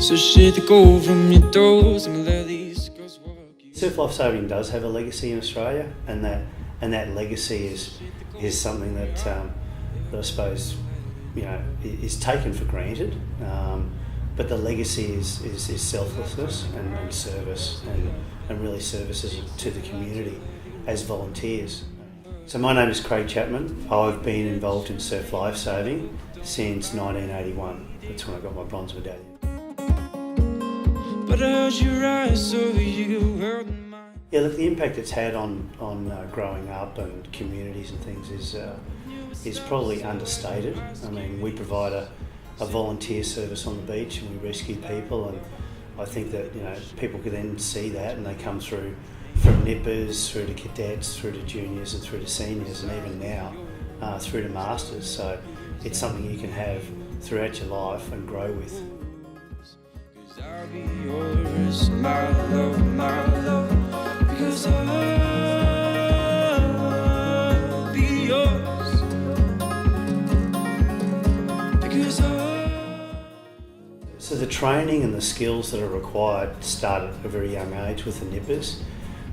So shit to go from your doors and let these girls walk you. Surf lifesaving does have a legacy in Australia, and that legacy is something that I suppose is taken for granted. But the legacy is selflessness and service and really services to the community as volunteers. So my name is Craig Chapman. I've been involved in surf lifesaving since 1981. That's when I got my bronze medallion. But I heard you rise so you heard mine. Yeah, look, the impact it's had on growing up and communities and things is probably understated. I mean, we provide a volunteer service on the beach and we rescue people, and I think that people can then see that and they come through from nippers through to cadets, through to juniors and through to seniors, and even now through to masters. So it's something you can have throughout your life and grow with. 'Cause I'll be yours, my love, because I'll be yours, because So the training and the skills that are required start at a very young age with the nippers.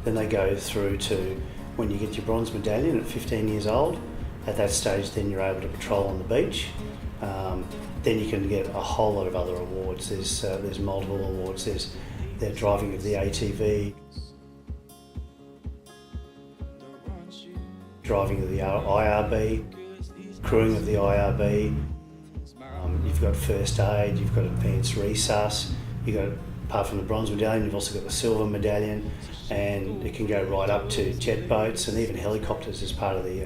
Then they go through to when you get your bronze medallion at 15 years old. At that stage, then you're able to patrol on the beach. Then you can get a whole lot of other awards. There's multiple awards. There's the driving of the ATV, driving of the IRB, crewing of the IRB. You've got first aid, you've got advanced resus, you've got, apart from the bronze medallion, you've also got the silver medallion, and it can go right up to jet boats and even helicopters as part of the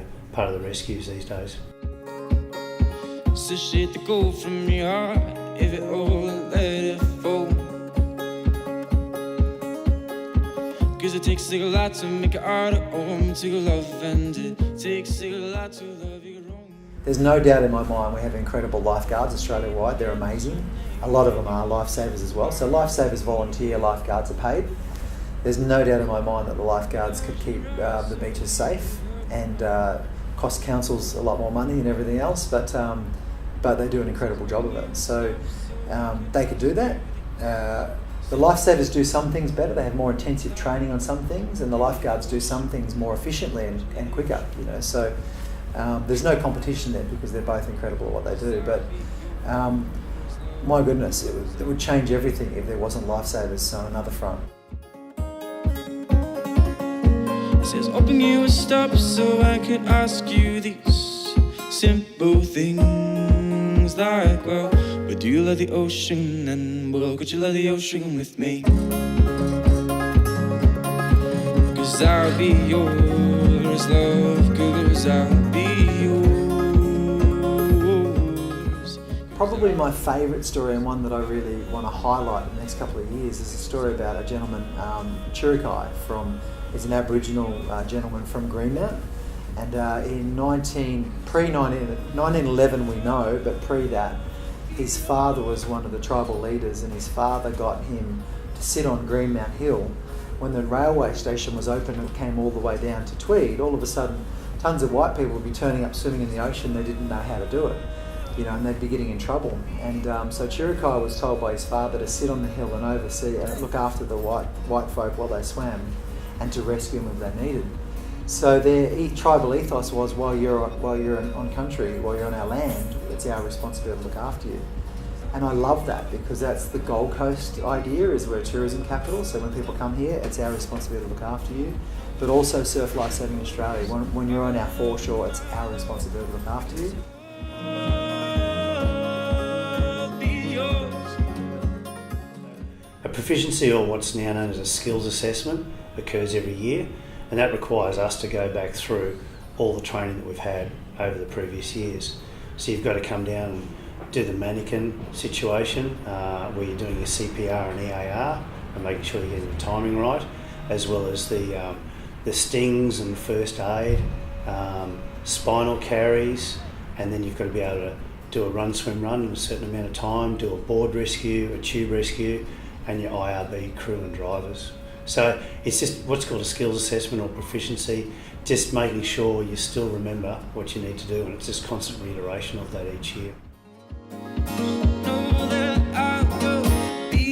rescues these days. so shit to go from your heart if it all let it fall. 'Cause it takes a lot to make it art at home, to love, and it takes a lot to love you wrong. There's no doubt in my mind we have incredible lifeguards Australia-wide. They're amazing. A lot of them are lifesavers as well. So lifesavers volunteer, lifeguards are paid. There's no doubt in my mind that the lifeguards could keep the beaches safe and cost councils a lot more money and everything else, but they do an incredible job of it. So they could do that. The lifesavers do some things better. They have more intensive training on some things, and the lifeguards do some things more efficiently and quicker. So there's no competition there because they're both incredible at what they do. But my goodness, it would change everything if there wasn't lifesavers on another front. It says open you a stop so I could ask you these simple things like, well, would you love the ocean, and well, could you love the ocean with me? 'Cause I'll be yours, love, 'cause I'll be yours. Probably my favourite story, and one that I really want to highlight in the next couple of years, is a story about a gentleman, Chirikai, he's an Aboriginal gentleman from Greenmount, and in 1911 we know, but pre that, his father was one of the tribal leaders, and his father got him to sit on Greenmount Hill. When the railway station was open and it came all the way down to Tweed, all of a sudden tons of white people would be turning up swimming in the ocean. They didn't know how to do it, and they'd be getting in trouble. And so Chirikai was told by his father to sit on the hill and oversee and look after the white folk while they swam, and to rescue them if they needed. So their tribal ethos was, while you're on country, while you're on our land, it's our responsibility to look after you. And I love that, because that's the Gold Coast idea, is we're a tourism capital. So when people come here, it's our responsibility to look after you. But also Surf Lifesaving Australia, when you're on our foreshore, it's our responsibility to look after you. A proficiency, or what's now known as a skills assessment, occurs every year, and that requires us to go back through all the training that we've had over the previous years. So you've got to come down and do the mannequin situation, where you're doing your CPR and EAR and making sure you're getting the timing right, as well as the stings and first aid, spinal carries, and then you've got to be able to do a run, swim, run in a certain amount of time, do a board rescue, a tube rescue, and your IRB crew and drivers. So it's just what's called a skills assessment or proficiency, just making sure you still remember what you need to do, and it's just constant reiteration of that each year. Know that I will be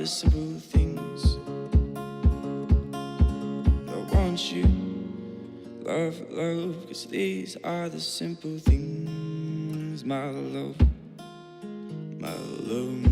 the simple things that want you. Love, love, 'cause these are the simple things, my love, my love.